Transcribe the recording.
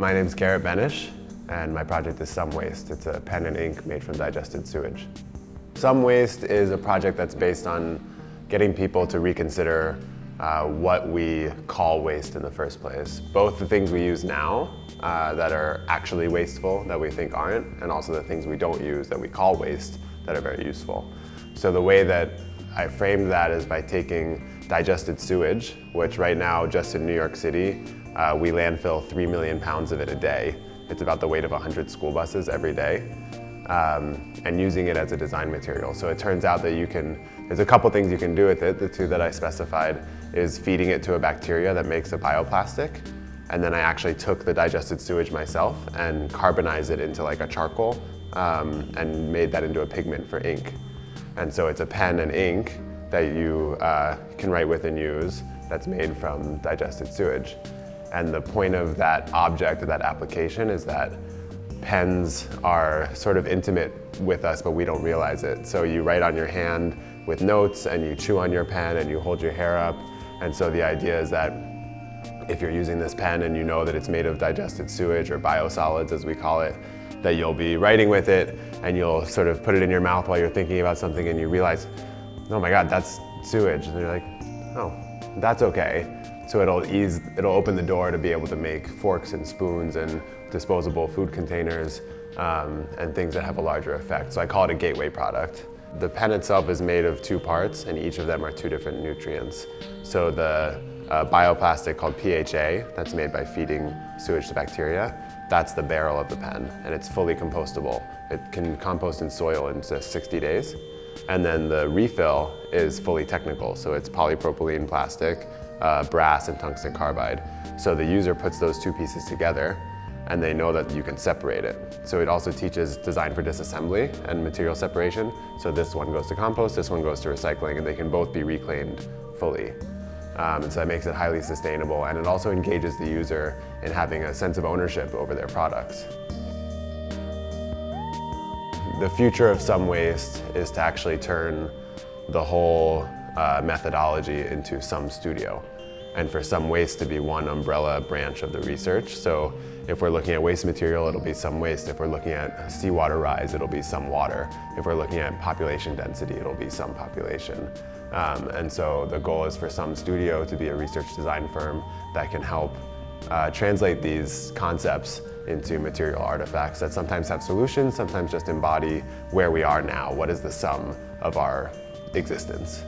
My name's Garrett Benisch, and my project is Some Waste. It's a pen and ink made from digested sewage. Some Waste is a project that's based on getting people to reconsider what we call waste in the first place. Both the things we use now that are actually wasteful that we think aren't, and also the things we don't use that we call waste that are very useful. So the way that I framed that is by taking digested sewage, which right now just in New York City, we landfill 3 million pounds of it a day. It's about the weight of 100 school buses every day, and using it as a design material. So it turns out that there's a couple things you can do with it. The two that I specified is feeding it to a bacteria that makes a bioplastic. And then I actually took the digested sewage myself and carbonized it into like a charcoal and made that into a pigment for ink. And so it's a pen and ink that you can write with and use that's made from digested sewage. And the point of that object, of that application, is that pens are sort of intimate with us, but we don't realize it. So you write on your hand with notes, and you chew on your pen, and you hold your hair up. And so the idea is that if you're using this pen and you know that it's made of digested sewage, or biosolids as we call it, that you'll be writing with it, and you'll sort of put it in your mouth while you're thinking about something, and you realize, oh my God, that's sewage. And you're like, oh, that's okay. So it'll open the door to be able to make forks and spoons and disposable food containers and things that have a larger effect. So I call it a gateway product. The pen itself is made of 2 parts, and each of them are 2 different nutrients. So the bioplastic called PHA, that's made by feeding sewage to bacteria, that's the barrel of the pen, and it's fully compostable. It can compost in soil in just 60 days. And then the refill is fully technical, so it's polypropylene plastic, brass and tungsten carbide. So the user puts those 2 pieces together, and they know that you can separate it. So it also teaches design for disassembly and material separation. So this one goes to compost, this one goes to recycling, and they can both be reclaimed fully. And so that makes it highly sustainable, and it also engages the user in having a sense of ownership over their products. The future of Some Waste is to actually turn the whole methodology into Some Studio, and for Some Waste to be one umbrella branch of the research. So if we're looking at waste material, it'll be Some Waste. If we're looking at seawater rise, it'll be Some Water. If we're looking at population density, it'll be Some Population. And so the goal is for Some Studio to be a research design firm that can help translate these concepts into material artifacts that sometimes have solutions, sometimes just embody where we are now. What is the sum of our existence?